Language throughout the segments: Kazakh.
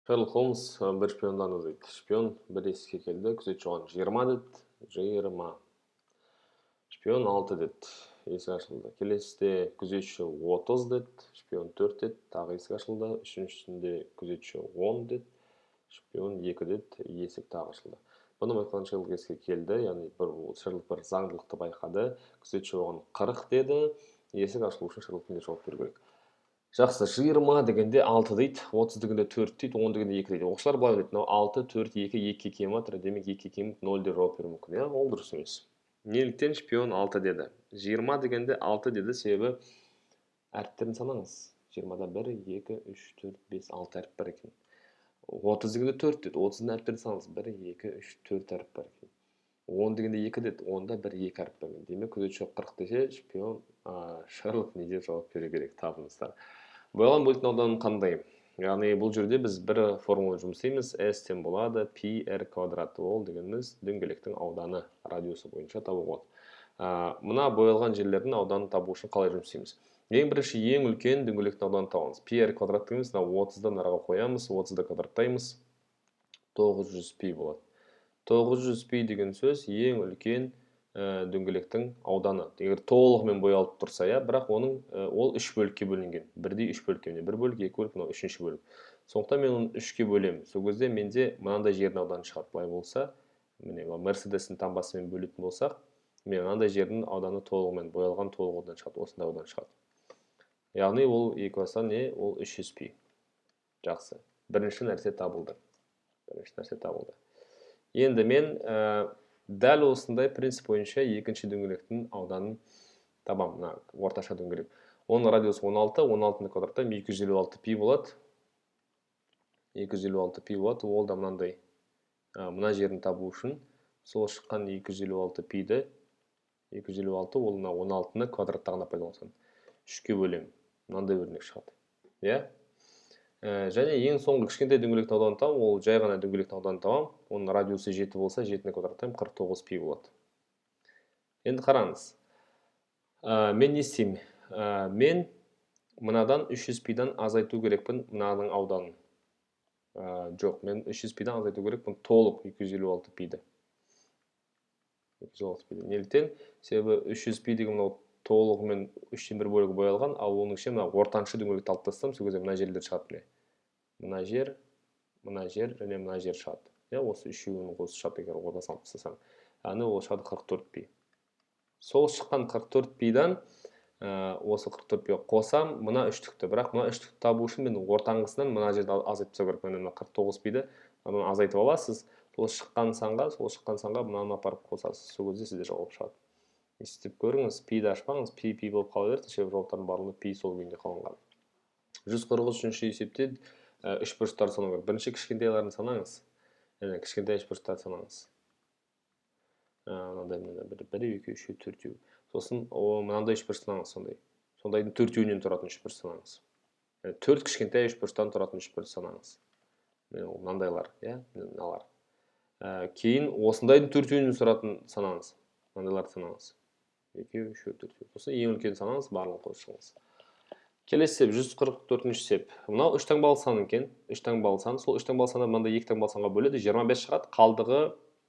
Шерлок Холмс бір шпиондан іздейді. Шпион бір есікке келді, күзетші оған 20 деді. 20. Шпион 6 деді. Есік ашылды. Келесіде күзетші 30 деді. Шпион 4 деді. Тағы есік ашылды. Үшіншісінде күзетші 10 деді. Шпион 2 деді. Есік тағы ашылды. Бұны байқаған Шерлок есікке келді, яғни Шерлок бір заңдылықты байқады. Күзетші оған 40 деді. Есік ашылу үшін Шерлок не жауап беру керек? Жақсы, 20 дегенде 6 дейді, 30 дегенде 4 дейді, 10 дегенде 2 дейді. Оқушылар былай ойлайды, мынау 6, 4, 2, 2 кем жатыр, демек 2 кем 0 деп жауап беруі мүмкін. Ол дұрыс емес. Неліктен шпион 6 деді? 20 дегенде 6 деді, себебі әріптерін санаңыз. 20-да 1, 2, 3, 4, 5, 6 әріп бар екен. 30 дегенде 4 деді, 30-ның әріптерін санаңыз. 1, 2, 3, 4 әріп бар екен. 10 дегенде 2 деді, 10-да 1, 2 әріп бар екен. Демек күзетші 40 десе, шпион Шерлок не деп жауап беру керек? Табыңыздар. Боялған бөліктің ауданы қандай? Яғни бұл жерде біз бір формула жұмыстаймыз. S-тен болады πr квадрат. Ол дегеніміз дөңгелектің ауданы радиусы бойынша табу болады. Мына боялған жерлердің ауданын табу үшін қалай жұмыстаймыз? Ең бірінші ең үлкен дөңгелектің ауданын табамыз. πr квадрат дегеніміз 30-дан араға қоямыз, 30-да квадраттаймыз. 900 π болады. 900 π деген сөз ең үлкен дөңгелектің ауданы. Егер толығымен боялып тұрса, бірақ ол 3 бөлікке бөлінген. Бірдей 3 бөлікке, бір бөлік, 2 бөлік, мынау 3-ші бөлік. Сондықтан мен оны 3-ке бөлемін. Сол кезде менде мынандай жердің ауданы шығады. Былай болса, міне Мерседестің таңбасымен бөлетін болсақ, мен мынандай жердің ауданы толығымен боялған толық аудан шығады. Осындай аудан шығады. Яғни ол еквастан не? Ол 300 π. Жақсы. Бірінші нәрсе табылды. Енді мен дәл осындай принцип бойынша екінші дөңгелектің ауданын табамын. Орташа дөңгелек. Оның радиусы 16, 16-ны квадраттан 256 π болады. 256 π болады. Ол да мынандай. Мына жерін табу үшін сол шыққан 256 π-ді 256 ол 16-ны квадраттағына пайдалансын. 3-ке бөлем. Мынандай өрнек шығады. Және ең соңғы кішкентай дөңгелектің ауданын табам, ол жай ғана дөңгелектің ауданын табам. Оның радиусы 7 болса, 7-ні квадраттайым 49 π болады. Енді қараңыз. Мен не істеймін? Мен мынадан 300 π-дан азайту керекпін мынаның ауданын. Жоқ, мен 300 π-дан азайту керекпін толық 256 π-ді. 256 π-ді. Неліктен? Себебі 300 π деген мынау толығымен 3-тен 1 бөлігі боялған, ал оның ішінде мына ортаншы дөңгелекті алып тастасам, сол кезде мына жерлер шығады. Мына жер және мына жер шығады. Осы үшеуінің қосы шығады, егер ортасын алып тастасам. Яғни ол шығады 44 π. Сол шыққан 44 π-дан осы 44 π қосам, мына үштікті. Бірақ мына үштікті табу үшін мен ортаңғысынан мына жерді азайтып тастау керек. Мына 49 π-ді азайтып аласыз. Сол шыққан санға мынаны апарып қосасыз. Сол кезде сізде жауап шығады. Естіп көріңіз, пи-ді ашпаңыз, пи болып қала берді, себебі жауаптардың барлығы пи сол күйінде қалған. 143-ші есепте 3 бұрыштарды санау керек. Бірінші кішкентайларын санаңыз. Кішкентай 3 бұрыштарды санаңыз. Мынандай 1, 2, 3, 4. Сосын мынандай 3 бұрыш санаңыз сондай. Сондайдың 4-еуінен тұратын 3 бұрыш санаңыз. 4 кішкентай 3 бұрыштан тұратын 3 бұрыш санаңыз. Мынандайлар, мыналар. Кейін осындайдың 4-еуінен тұратын санаңыз. Мынандайларды санаңыз. 2, 3, 4. Сосын ең үлкен санаңыз, барлығын қосып шығыңыз. Келесі сеп 144-ші сеп. Мынау 3 таңбалы сан екен. 3 таңбалы сан. Сол 3 таңбалы санды мынандай 2 таңбалы санға бөледі. 25 шығады. Қалдығы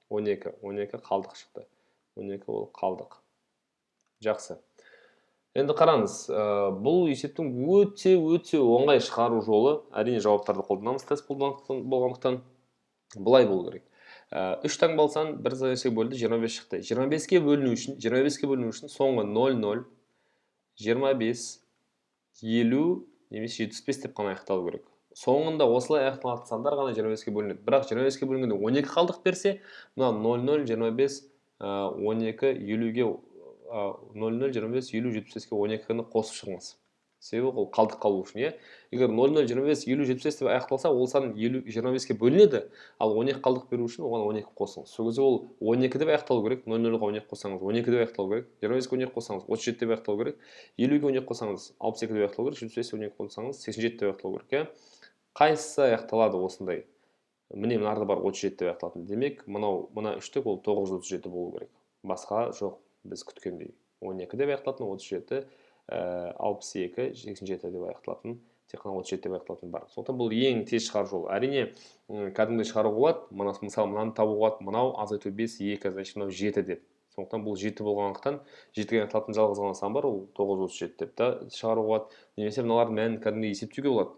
12. 12 қалдық шықты. 12 ол қалдық. Жақсы. Енді қараңыз, бұл есептің өте оңай шығару жолы. Әрине жауаптарды қолданамыз тест болғандықтан. Бұлай болу керек. 3 таңбалы сан бір нәрсеге бөлді, 25 шықты. 25-ке бөліну үшін соңғы 0, 0, 25, 50, немесе 75 деп қана аяқталу керек. Соңында осылай аяқталатын сандар ғана 25-ке бөлінеді. Бірақ 25-ке бөлінгенде 12 қалдық берсе, мына 0, 0, 25, 12, 50-ге 0, 0, 25, 50, 75-ке 12-ні қосып шығыңыз. Себебі ол қалдық қалу үшін. Егер 0, 0, 25, 50, 75 деп аяқталса, ол сан 25-ке бөлінеді, ал 12 қалдық беру үшін оған 12 қосыңыз. Сол кезде ол 12 деп аяқталу керек, 0-0-ға 12 қосаңыз, 12 деп аяқталу керек, 25-ке 12 қосаңыз, 37 деп аяқталу керек, 50-ге 12 қосаңыз, 62 деп аяқталу керек, 75-ке 12 қосаңыз, 87 деп аяқталу керек. Қайсысы аяқталады осындай? Міне мынарда бар 37 деп аяқталатын. Демек, мына үштік ол 937 болу керек. Басқа жоқ, біз күткендей. 12 деп аяқталатын, 37, 62, 87 деп аяқталатын тек қана 37 деп аяқталатын бар. Сондықтан бұл ең тез шығару жолы. Әрине кәдімгідей шығаруға болады. Мысалы мынаны табуға болады. Мынау азайту 5, 2, значит мынау 7 деп. Сондықтан бұл 7 болғандықтан 7-ге аяқталатын жалғыз ғана сан бар, ол 937 деп та шығаруға болады. Немесе мыналардың мәнін кәдімгідей есептеуге болады.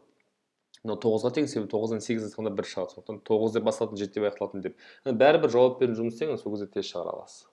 Мынау 9-ға тең, 9-дан 8 айтқанда 1 шығады. Сондықтан 9 деп басталатын, 7 деп аяқталатын деп. Бәрібір жауап беріп жұмыс істеңіз, сол кезде тез шығара аласыз.